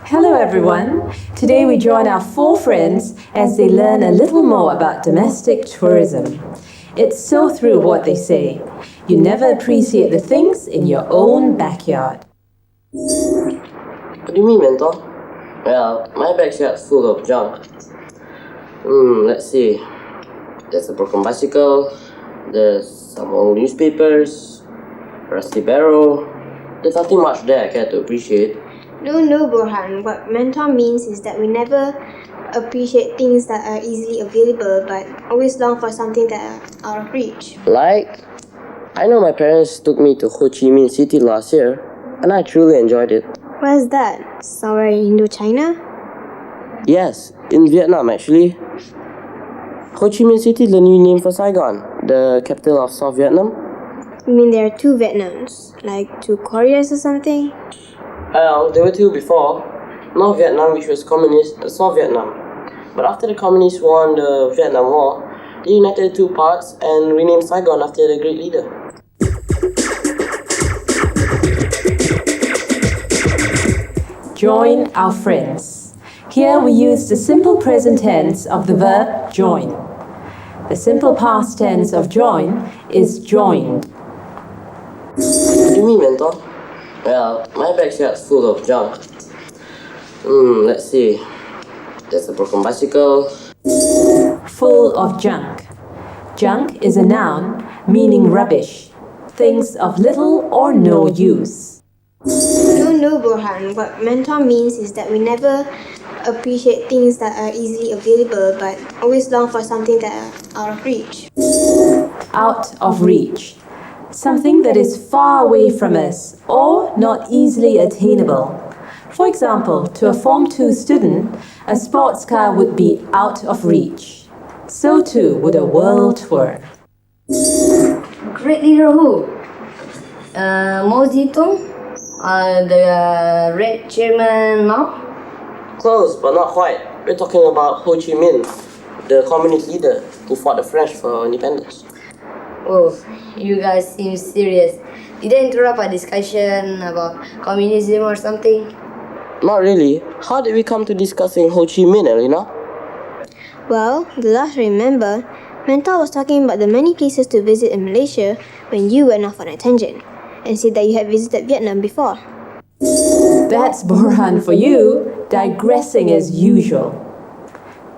Hello everyone! Today we join our 4 friends as they learn a little more about domestic tourism. It's so true what they say. You never appreciate the things in your own backyard. What do you mean, mentor? Well, my backyard's full of junk. Let's see. There's a broken bicycle, there's some old newspapers, a rusty barrel. There's nothing much there I care to appreciate. No, Burhan. What mentor means is that we never appreciate things that are easily available, but always long for something that are out of reach. Like, I know my parents took me to Ho Chi Minh City last year, and I truly enjoyed it. Where's that? Somewhere in Indochina? Yes, in Vietnam actually. Ho Chi Minh City is the new name for Saigon, the capital of South Vietnam. You mean there are 2 Vietnams? Like 2 Koreas or something? Well, there were 2 before. North Vietnam, which was communist, and South Vietnam. But after the communists won the Vietnam War, they united the 2 parts and renamed Saigon after the great leader. Join our friends. Here we use the simple present tense of the verb join. The simple past tense of join is joined. What do you mean, mentor? Well, my backyard's full of junk. Let's see. There's a broken bicycle. Full of junk. Junk is a noun meaning rubbish, things of little or no use. No, Burhan. What mentor means is that we never appreciate things that are easily available, but always long for something that are out of reach. Out of reach. Something that is far away from us or not easily attainable. For example, to a Form 2 student, a sports car would be out of reach. So too would a world tour. Great leader who? Mao Zedong? The red chairman Mao? Close, but not quite. We're talking about Ho Chi Minh, the communist leader who fought the French for independence. Oh, you guys seem serious. Did I interrupt a discussion about communism or something? Not really. How did we come to discussing Ho Chi Minh, Elena? Well, the last I remember, mentor was talking about the many places to visit in Malaysia when you went off on a tangent and said that you had visited Vietnam before. That's Burhan for you, digressing as usual.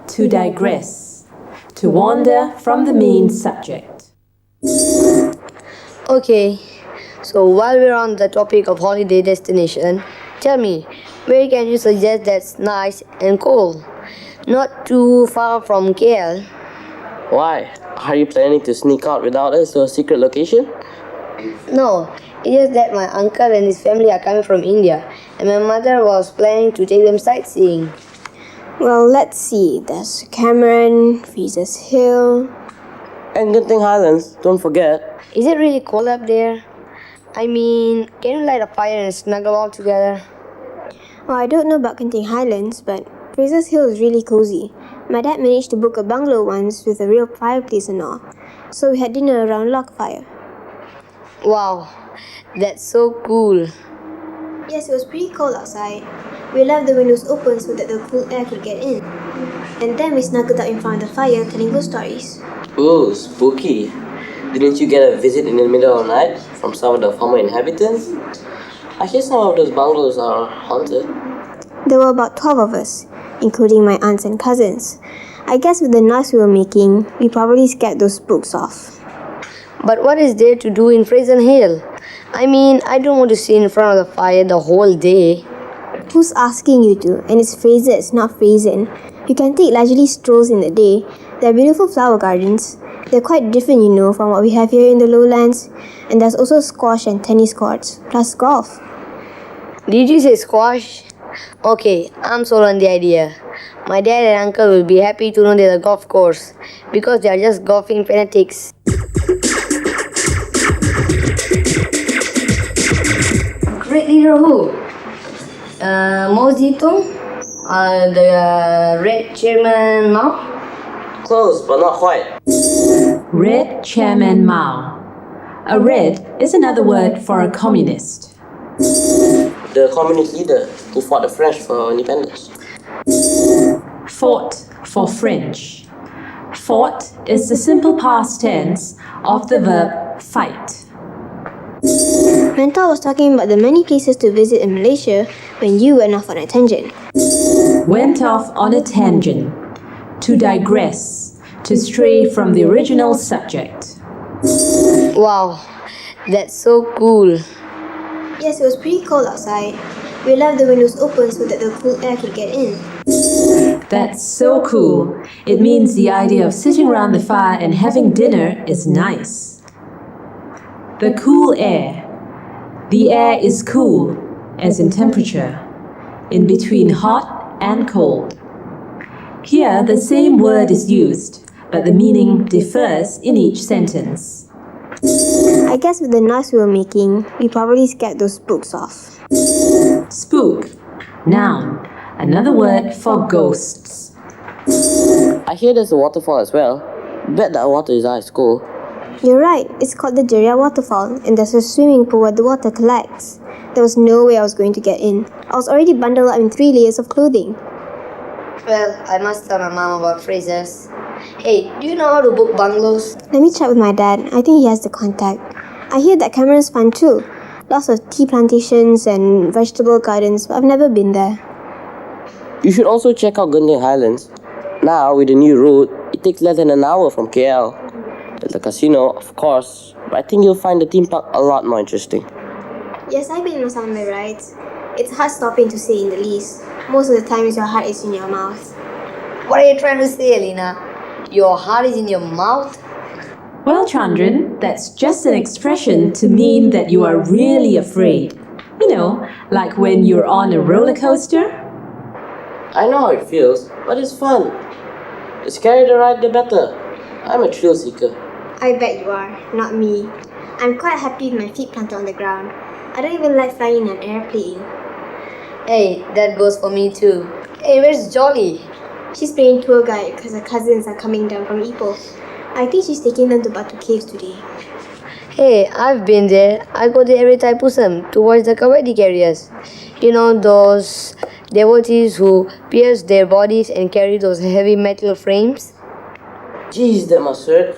To digress. To wander from the main subject. Okay, so while we're on the topic of holiday destination, tell me, where can you suggest that's nice and cool? Not too far from KL. Why? Are you planning to sneak out without us to a secret location? No, it's just that my uncle and his family are coming from India, and my mother was planning to take them sightseeing. Well, let's see. There's Cameron, Fraser's Hill. And Genting Highlands, don't forget. Is it really cold up there? I mean, can you light a fire and snuggle all together? Well, I don't know about Genting Highlands, but Fraser's Hill is really cozy. My dad managed to book a bungalow once with a real fireplace and all, so we had dinner around log fire. Wow, that's so cool. Yes, it was pretty cold outside. We left the windows open so that the cool air could get in. And then we snuggled up in front of the fire telling ghost stories. Ooh, spooky. Didn't you get a visit in the middle of the night from some of the former inhabitants? I hear some of those bungalows are haunted. There were about 12 of us, including my aunts and cousins. I guess with the noise we were making, we probably scared those spooks off. But what is there to do in Fraser Hill? I mean, I don't want to sit in front of the fire the whole day. Who's asking you to? And it's Fraser's, not Frasen. You can take leisurely strolls in the day. There are beautiful flower gardens. They're quite different, you know, from what we have here in the lowlands. And there's also squash and tennis courts, plus golf. Did you say squash? Okay, I'm sold on the idea. My dad and uncle will be happy to know there's a golf course because they are just golfing fanatics. Great leader who? Mosito? The red chairman Mao? Close, but not quite. Red Chairman Mao. A red is another word for a communist. The communist leader who fought the French for independence. Fought for French. Fought is the simple past tense of the verb fight. Mentor was talking about the many places to visit in Malaysia when you went off on a tangent. Went off on a tangent. To digress. To stray from the original subject. Wow, that's so cool. Yes, it was pretty cold outside. We left the windows open so that the cool air could get in. That's so cool. It means the idea of sitting around the fire and having dinner is nice. The cool air. The air is cool, as in temperature, in between hot and cold. Here, the same word is used, but the meaning differs in each sentence. I guess with the noise we were making, we probably scared those spooks off. Spook. Noun. Another word for ghosts. I hear there's a waterfall as well. Bet that water is ice cold. You're right, it's called the Jeria Waterfall, and there's a swimming pool where the water collects. There was no way I was going to get in. I was already bundled up in 3 layers of clothing. Well, I must tell my mom about Fraser's. Hey, do you know how to book bungalows? Let me check with my dad. I think he has the contact. I hear that Cameron's fun too. Lots of tea plantations and vegetable gardens, but I've never been there. You should also check out Genting Highlands. Now, with the new route, it takes less than an hour from KL. There's a casino, of course, but I think you'll find the theme park a lot more interesting. Yes, I've been on some of the rides. It's hard stopping to say in the least. Most of the times your heart is in your mouth. What are you trying to say, Alina? Your heart is in your mouth? Well, Chandran, that's just an expression to mean that you are really afraid. You know, like when you're on a roller coaster. I know how it feels, but it's fun. The scarier the ride, the better. I'm a thrill seeker. I bet you are, not me. I'm quite happy with my feet planted on the ground. I don't even like flying in an airplane. Hey, that goes for me too. Hey, where's Jolly? She's playing tour guide because her cousins are coming down from Ipoh. I think she's taking them to Batu Caves today. Hey, I've been there. I go there every Thaipusam to watch the Kawadi carriers. You know, those devotees who pierce their bodies and carry those heavy metal frames? Jeez, that must hurt.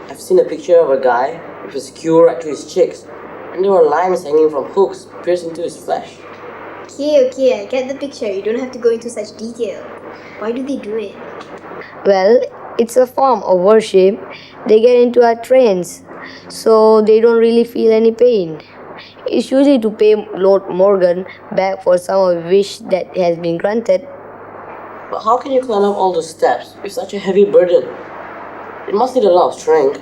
I've seen a picture of a guy with a skewer right to his cheeks, and there were lines hanging from hooks pierced into his flesh. Okay, I get the picture. You don't have to go into such detail. Why do they do it? Well, it's a form of worship. They get into a trance, so they don't really feel any pain. It's usually to pay Lord Morgan back for some wish that has been granted. But how can you climb up all those steps with such a heavy burden? It must need a lot of strength.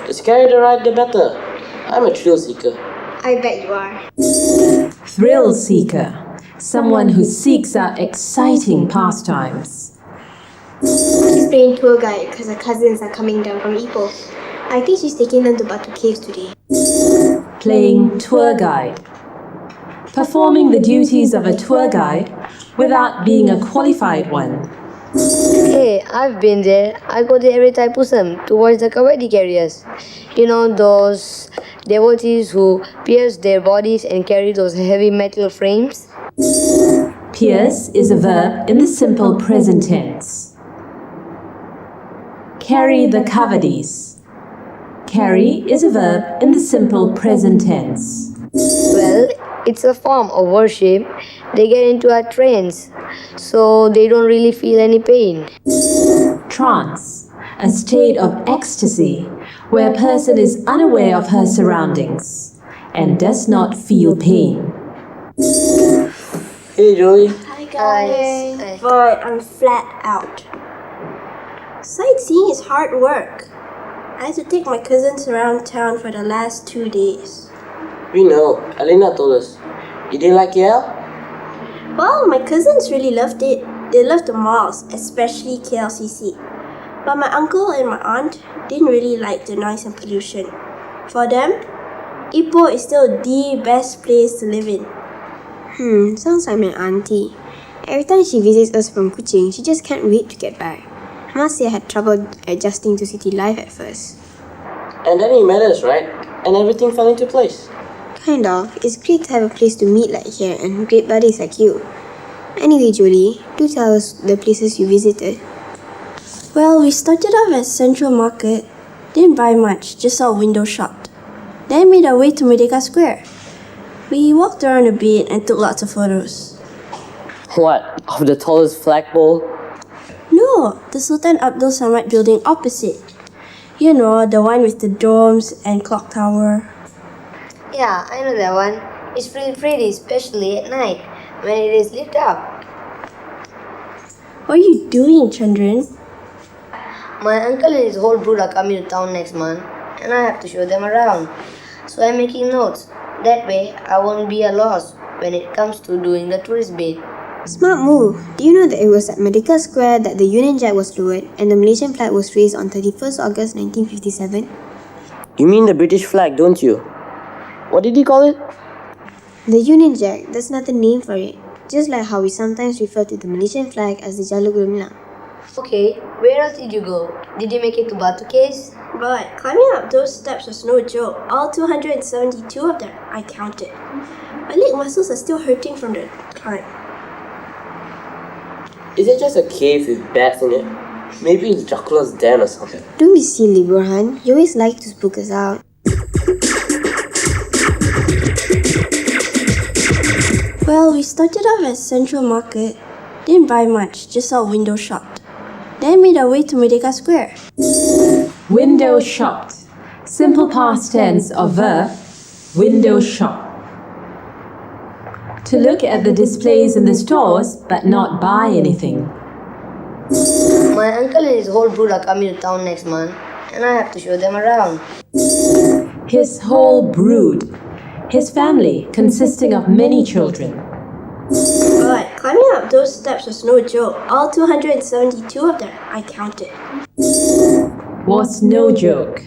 The scarier the ride, the better. I'm a thrill seeker. I bet you are. Thrill seeker. Someone who seeks out exciting pastimes. She's playing tour guide because her cousins are coming down from Ipoh. I think she's taking them to Batu Caves today. Playing tour guide. Performing the duties of a tour guide without being a qualified one. Hey, I've been there. I go there every Thaipusam to watch the Kawadi carriers. You know, those devotees who pierce their bodies and carry those heavy metal frames? Pierce is a verb in the simple present tense. Carry the kavadis. Carry is a verb in the simple present tense. Well, it's a form of worship. They get into a trance, so they don't really feel any pain. Trance, a state of ecstasy where a person is unaware of her surroundings and does not feel pain. Hey Joey, Hi, guys. But I'm flat out. Sightseeing is hard work. I had to take my cousins around town for the last 2 days. We know. Elena told us. You didn't like KL? Well, my cousins really loved it. They loved the malls, especially KLCC. But my uncle and my aunt didn't really like the noise and pollution. For them, Ipoh is still the best place to live in. Sounds like my auntie. Every time she visits us from Kuching, she just can't wait to get back. I must say I had trouble adjusting to city life at first. And then he met us, right? And everything fell into place. Kind of. It's great to have a place to meet like here and great buddies like you. Anyway, Julie, do tell us the places you visited. Well, we started off at Central Market. Didn't buy much, just saw window shopped. Then made our way to Merdeka Square. We walked around a bit and took lots of photos. What? Of the tallest flagpole? No, the Sultan Abdul Samad building opposite. You know, the one with the domes and clock tower. Yeah, I know that one. It's really pretty, especially at night when it is lit up. What are you doing, Chandran? My uncle and his whole brood are coming to town next month, and I have to show them around. So I'm making notes. That way, I won't be a loss when it comes to doing the tourist bit. Smart move. Do you know that it was at Merdeka Square that the Union Jack was lowered and the Malaysian flag was raised on 31st August 1957? You mean the British flag, don't you? What did he call it? The Union Jack, that's another name for it. Just like how we sometimes refer to the Malaysian flag as the Jalur Gemilang. Okay, where else did you go? Did you make it to Batu Caves? But climbing up those steps was no joke. All 272 of them, I counted. My leg muscles are still hurting from the climb. Is it just a cave with bats in it? Maybe it's Dracula's den or something. Don't be silly, Burhan. You always like to spook us out. Well, we started off at Central Market. Didn't buy much, just saw window shopped. Then made our way to Merdeka Square. Window shopped. Simple past tense of verb, window shop. To look at the displays in the stores but not buy anything. My uncle and his whole brood are coming to town next month, and I have to show them around. His whole brood. His family, consisting of many children. But climbing up those steps was no joke. All 272 of them, I counted. Was no joke.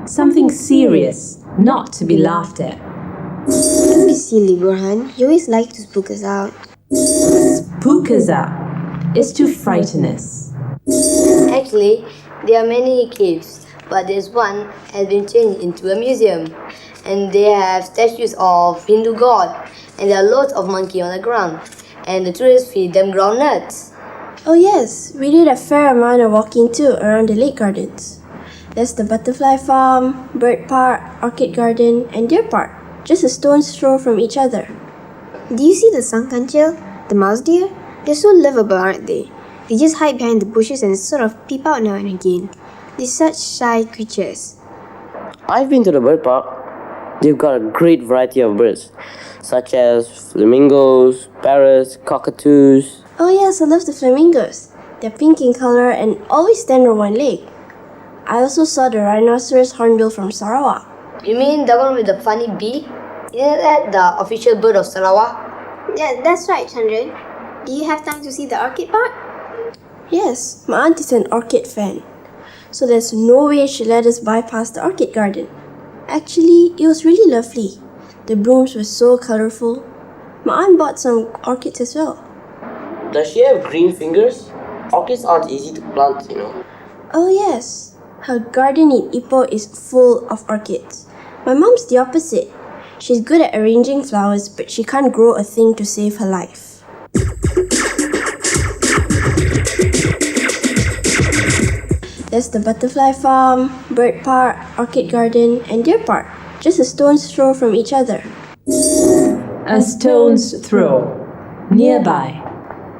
Something serious, not to be laughed at. Don't be silly, Burhan. You always like to spook us out. Spook us out is to frighten us. Actually, there are many caves, but this one has been changed into a museum. And they have statues of Hindu god, and there are loads of monkeys on the ground, and the tourists feed them groundnuts. Oh yes, we did a fair amount of walking too around the lake gardens. There's the butterfly farm, bird park, orchid garden, and deer park, just a stone's throw from each other. Do you see the sangkanchil, the mouse deer? They're so lovable, aren't they? They just hide behind the bushes and sort of peep out now and again. They're such shy creatures. I've been to the bird park. They've got a great variety of birds, such as flamingos, parrots, cockatoos. Oh yes, I love the flamingos. They're pink in color and always stand on one leg. I also saw the rhinoceros hornbill from Sarawak. You mean the one with the funny beak? Isn't that the official bird of Sarawak? Yeah, that's right, Chandran. Do you have time to see the orchid park? Yes, my aunt is an orchid fan. So there's no way she let us bypass the orchid garden. Actually, it was really lovely. The blooms were so colorful. My aunt bought some orchids as well. Does she have green fingers? Orchids aren't easy to plant, you know. Oh yes, her garden in Ipoh is full of orchids. My mom's the opposite. She's good at arranging flowers, but she can't grow a thing to save her life. There's the butterfly farm, bird park, orchid garden, and deer park, just a stone's throw from each other. A stone's throw. Nearby.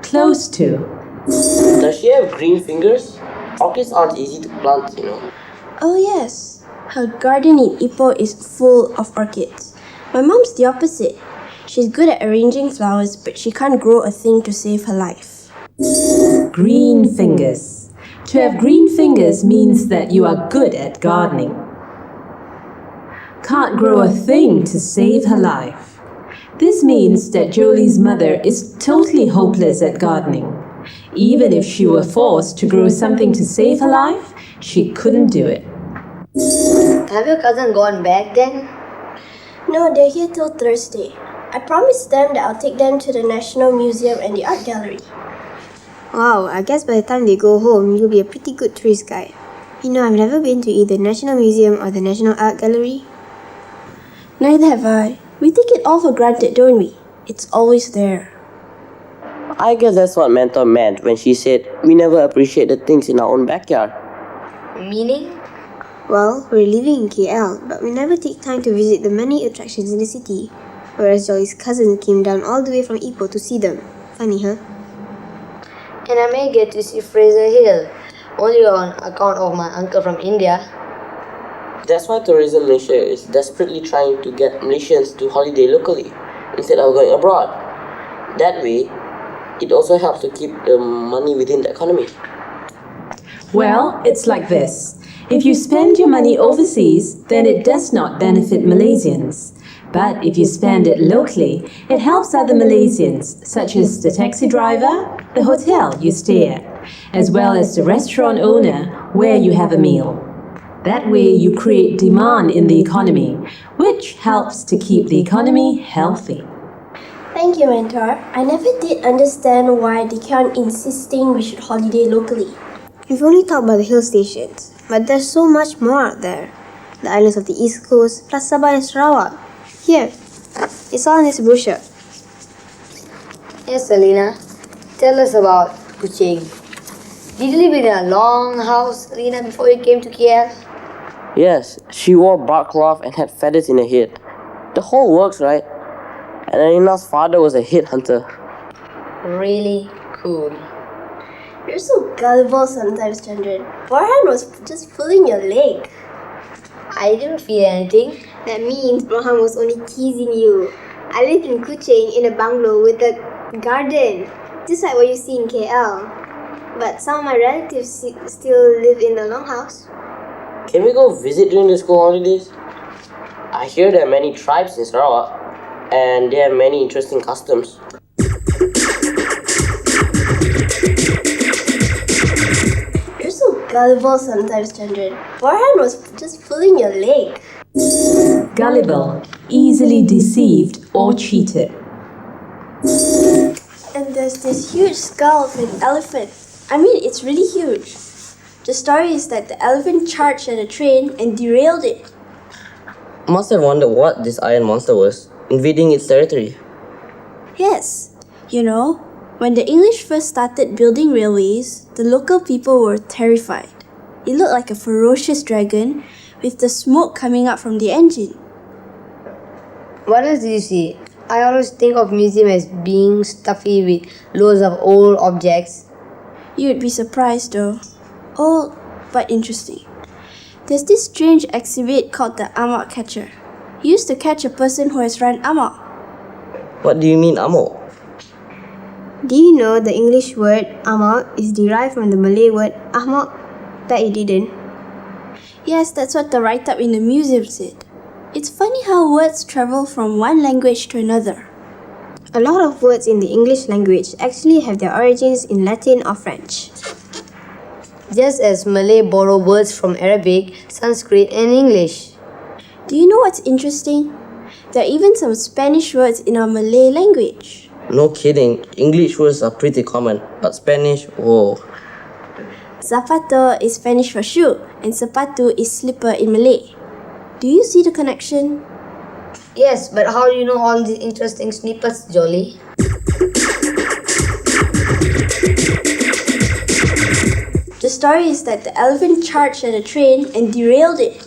Close to. Does she have green fingers? Orchids aren't easy to plant, you know. Oh yes, her garden in Ipoh is full of orchids. My mom's the opposite. She's good at arranging flowers, but she can't grow a thing to save her life. Green fingers. To have green fingers means that you are good at gardening. Can't grow a thing to save her life. This means that Jolie's mother is totally hopeless at gardening. Even if she were forced to grow something to save her life, she couldn't do it. Have your cousin gone back then? No, they're here till Thursday. I promised them that I'll take them to the National Museum and the Art Gallery. Wow, I guess by the time they go home, you'll be a pretty good tourist guide. You know, I've never been to either National Museum or the National Art Gallery. Neither have I. We take it all for granted, don't we? It's always there. I guess that's what Mentor meant when she said we never appreciate the things in our own backyard. Meaning? Well, we're living in KL, but we never take time to visit the many attractions in the city. Whereas Jolly's cousin came down all the way from Ipoh to see them. Funny, huh? And I may get to see Fraser Hill, only on account of my uncle from India. That's why Tourism Malaysia is desperately trying to get Malaysians to holiday locally instead of going abroad. That way, it also helps to keep the money within the economy. Well, it's like this. If you spend your money overseas, then it does not benefit Malaysians. But if you spend it locally, it helps other Malaysians, such as the taxi driver, the hotel you stay at, as well as the restaurant owner where you have a meal. That way you create demand in the economy, which helps to keep the economy healthy. Thank you, Mentor. I never did understand why they kept on insisting we should holiday locally. We've only talked about the hill stations, but there's so much more out there. The islands of the East Coast, plus Sabah and Sarawak. Here, it's all in this brochure. Yes, Selena. Tell us about Kuching. Did you live in a long house, Selena, before you came to KL? Yes, she wore bark cloth and had feathers in her head. The whole works, right? And Anina's father was a headhunter. Really cool. You're so gullible sometimes, Chandran. Farhan was just pulling your leg. I didn't feel anything. That means Mohan was only teasing you. I lived in Kuching in a bungalow with a garden, just like what you see in KL. But some of my relatives still live in the longhouse. Can we go visit during the school holidays? I hear there are many tribes in Sarawak, and they have many interesting customs. You're so gullible sometimes, Chandran. Farhan was just pulling your leg. Gullible, easily deceived or cheated. And there's this huge skull of an elephant. I mean, it's really huge. The story is that the elephant charged at a train and derailed it. Must have wondered what this iron monster was, invading its territory. Yes, you know, when the English first started building railways, the local people were terrified. It looked like a ferocious dragon with the smoke coming up from the engine. What else did you see? I always think of museum as being stuffy with loads of old objects. You'd be surprised though. Old, but interesting. There's this strange exhibit called the amok catcher. Used to catch a person who has run amok. What do you mean, Amo? Do you know the English word amok is derived from the Malay word ahmak? Bet you didn't. Yes, that's what the write-up in the museum said. It's funny how words travel from one language to another. A lot of words in the English language actually have their origins in Latin or French. Just as Malay borrow words from Arabic, Sanskrit and English. Do you know what's interesting? There are even some Spanish words in our Malay language. No kidding, English words are pretty common, but Spanish, whoa. Zapato is Spanish for shoe, and sepatu is slipper in Malay. Do you see the connection? Yes, but how do you know all these interesting snippets, Jolly? The story is that the elephant charged at a train and derailed it.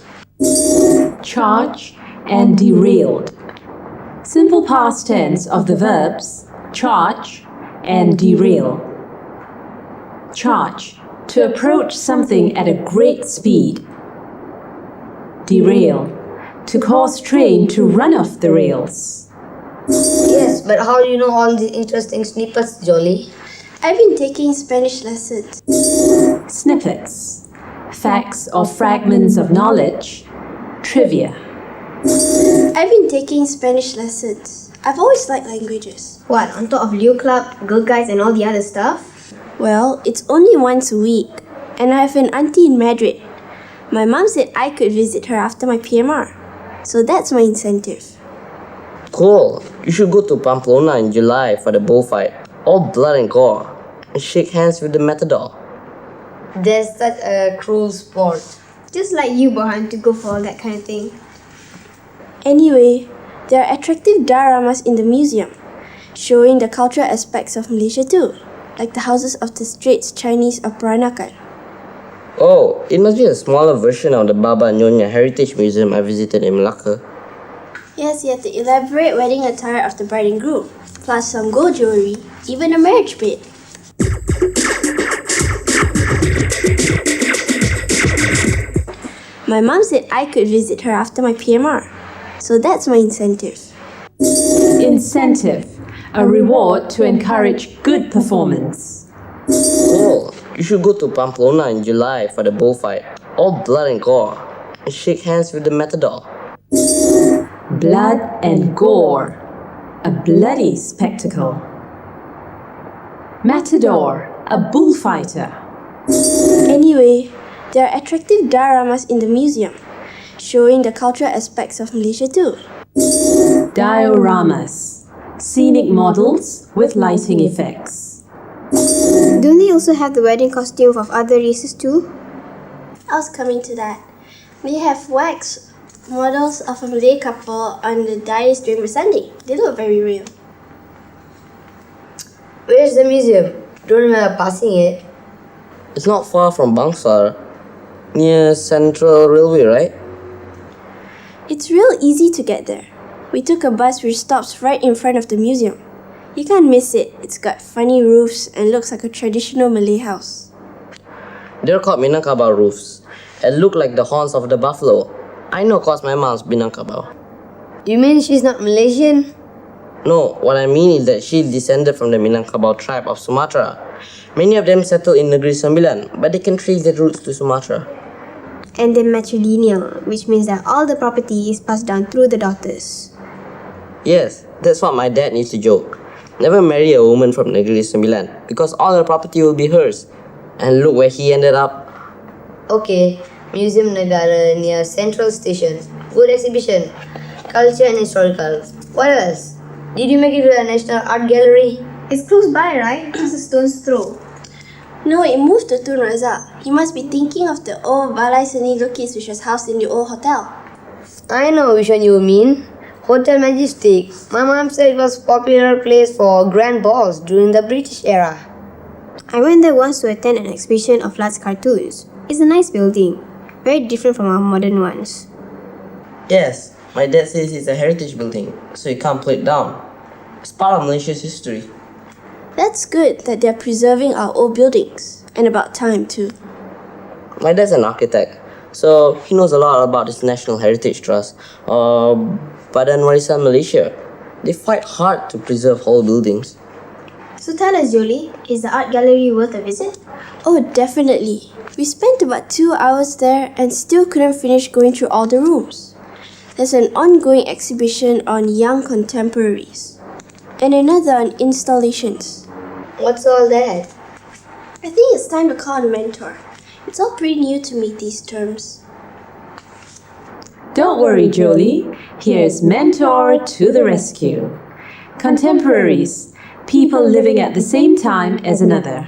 Charge and derailed. Simple past tense of the verbs charge and derail. Charge, to approach something at a great speed. Derail, to cause train to run off the rails. Yes, but how do you know all these interesting snippets, Jolly? I've been taking Spanish lessons. Snippets, facts or fragments of knowledge, trivia. I've been taking Spanish lessons. I've always liked languages. What, on top of Leo Club, Girl Guides and all the other stuff? Well, it's only once a week, and I have an auntie in Madrid. My mom said I could visit her after my PMR, so that's my incentive. Cool. You should go to Pamplona in July for the bullfight. All blood and gore. And shake hands with the matador. There's such a cruel sport. Just like you, Bohan, to go for all that kind of thing. Anyway, there are attractive dioramas in the museum, showing the cultural aspects of Malaysia too, like the houses of the Straits Chinese of Peranakan. Oh, it must be a smaller version of the Baba Nyonya Heritage Museum I visited in Malacca. Yes, you have the elaborate wedding attire of the bride and groom, plus some gold jewelry, even a marriage bed. My mom said I could visit her after my PMR, so that's my incentive. Incentive, a reward to encourage good performance. Cool. You should go to Pamplona in July for the bullfight. All blood and gore. And shake hands with the matador. Blood and gore, a bloody spectacle. Matador, a bullfighter. Anyway, there are attractive dioramas in the museum, showing the cultural aspects of Malaysia too. Dioramas, scenic models with lighting effects. Don't they also have the wedding costume of other races too? I was coming to that. They have wax models of a Malay couple on the dais during the Sunday. They look very real. Where's the museum? Don't remember passing it. It's not far from Bangsar. Near Central Railway, right? It's real easy to get there. We took a bus which stops right in front of the museum. You can't miss it. It's got funny roofs and looks like a traditional Malay house. They're called Minangkabau roofs and look like the horns of the buffalo. I know cause my mom's Minangkabau. You mean she's not Malaysian? No, what I mean is that she descended from the Minangkabau tribe of Sumatra. Many of them settled in Negeri Sembilan, but they can trace their roots to Sumatra. And they're matrilineal, which means that all the property is passed down through the daughters. Yes, that's what my dad used to joke. Never marry a woman from Negeri Sembilan because all her property will be hers. And look where he ended up. Okay, Museum Negara near Central Station. Good exhibition. Culture and historical. What else? Did you make it to the National Art Gallery? It's close by, right? Just a stone's throw. No, it moved to Tun Razak. You must be thinking of the old Balai Seni Lukis which was housed in the old hotel. I know which one you mean. Hotel Majestic. My mom said it was a popular place for grand balls during the British era. I went there once to attend an exhibition of large cartoons. It's a nice building, very different from our modern ones. Yes, my dad says it's a heritage building, so you can't pull it down. It's part of Malaysia's history. That's good that they're preserving our old buildings. And about time too. My dad's an architect, so he knows a lot about this National Heritage Trust, Badan Warisan Malaysia. They fight hard to preserve whole buildings. So tell us, Jolie, is the art gallery worth a visit? Oh, definitely. We spent about 2 hours there and still couldn't finish going through all the rooms. There's an ongoing exhibition on young contemporaries and another on installations. What's all that? I think it's time to call a mentor. It's all pretty new to me, these terms. Don't worry, Jolie. Here's Mentor to the rescue. Contemporaries, people living at the same time as another.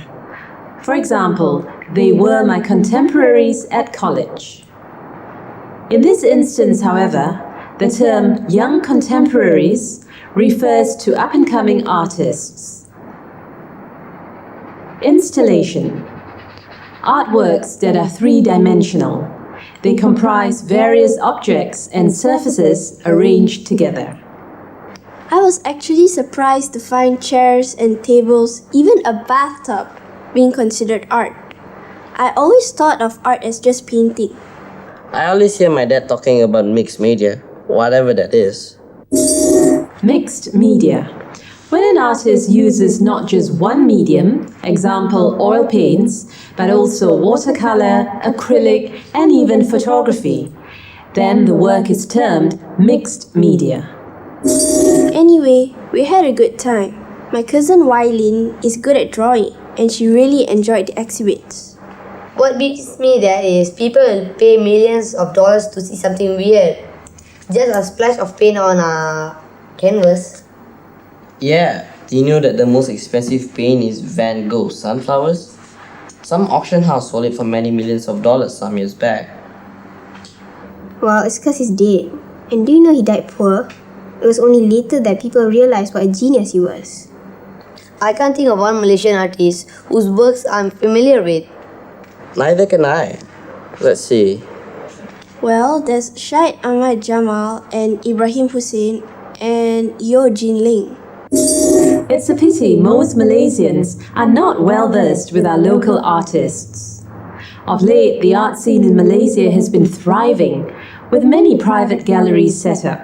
For example, they were my contemporaries at college. In this instance, however, the term young contemporaries refers to up-and-coming artists. Installation. Artworks that are three-dimensional. They comprise various objects and surfaces arranged together. I was actually surprised to find chairs and tables, even a bathtub, being considered art. I always thought of art as just painting. I always hear my dad talking about mixed media, whatever that is. Mixed media. When an artist uses not just one medium, example oil paints, but also watercolor, acrylic, and even photography, then the work is termed mixed media. Anyway, we had a good time. My cousin Wylin is good at drawing and she really enjoyed the exhibits. What beats me there is people will pay millions of dollars to see something weird. Just a splash of paint on a canvas. Yeah, do you know that the most expensive paint is Van Gogh's sunflowers? Some auction house sold it for many millions of dollars some years back. Well, it's because he's dead. And do you know he died poor? It was only later that people realized what a genius he was. I can't think of one Malaysian artist whose works I'm familiar with. Neither can I. Let's see. Well, there's Syed Ahmad Jamal and Ibrahim Hussein and Yo Jin Ling. It's a pity most Malaysians are not well versed with our local artists. Of late, the art scene in Malaysia has been thriving, with many private galleries set up.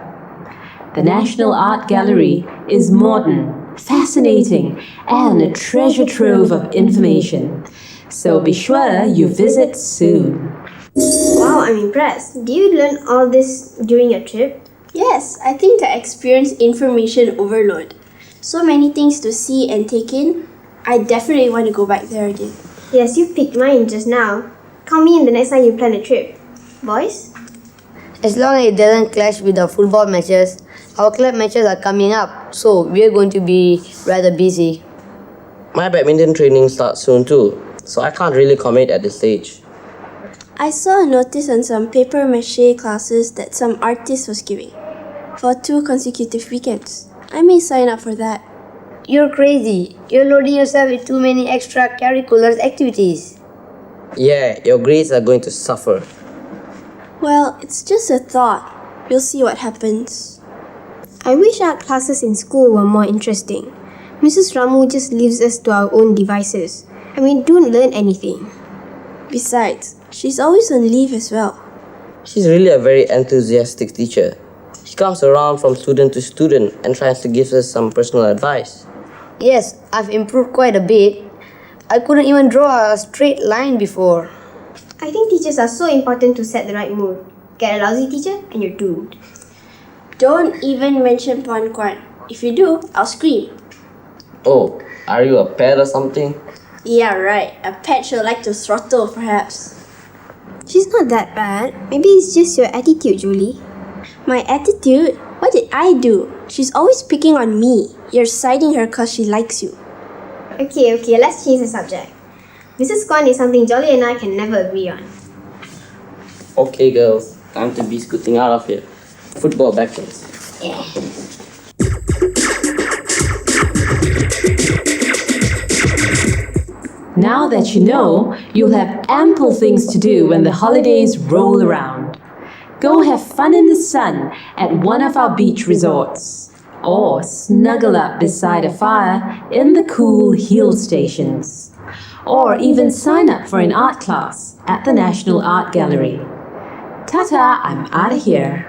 The National Art Gallery is modern, fascinating, and a treasure trove of information. So be sure you visit soon. Wow, I'm impressed. Do you learn all this during your trip? Yes, I think I experienced information overload. So many things to see and take in. I definitely want to go back there again. Yes, you picked mine just now. Count me in the next time you plan a trip. Boys? As long as it doesn't clash with the football matches, our club matches are coming up, so we're going to be rather busy. My badminton training starts soon too, so I can't really commit at this stage. I saw a notice on some paper mache classes that some artist was giving for 2 consecutive weekends. I may sign up for that. You're crazy. You're loading yourself with too many extracurricular activities. Yeah, your grades are going to suffer. Well, it's just a thought. We'll see what happens. I wish our classes in school were more interesting. Mrs. Ramu just leaves us to our own devices, and we don't learn anything. Besides, she's always on leave as well. She's really a very enthusiastic teacher. She comes around from student to student and tries to give us some personal advice. Yes, I've improved quite a bit. I couldn't even draw a straight line before. I think teachers are so important to set the right mood. Get a lousy teacher and you're doomed. Don't even mention Puan Kwan. If you do, I'll scream. Oh, are you a pet or something? Yeah, right. A pet she'll like to throttle, perhaps. She's not that bad. Maybe it's just your attitude, Julie. My attitude? What did I do? She's always picking on me. You're siding her cause she likes you. Okay, let's change the subject. Mrs. Kwan is something Jolly and I can never agree on. Okay girls, time to be scooting out of here. Football backwards. Now that you know, you'll have ample things to do when the holidays roll around. Go have fun in the sun at one of our beach resorts, or snuggle up beside a fire in the cool hill stations, or even sign up for an art class at the National Art Gallery. Ta-ta, I'm out of here.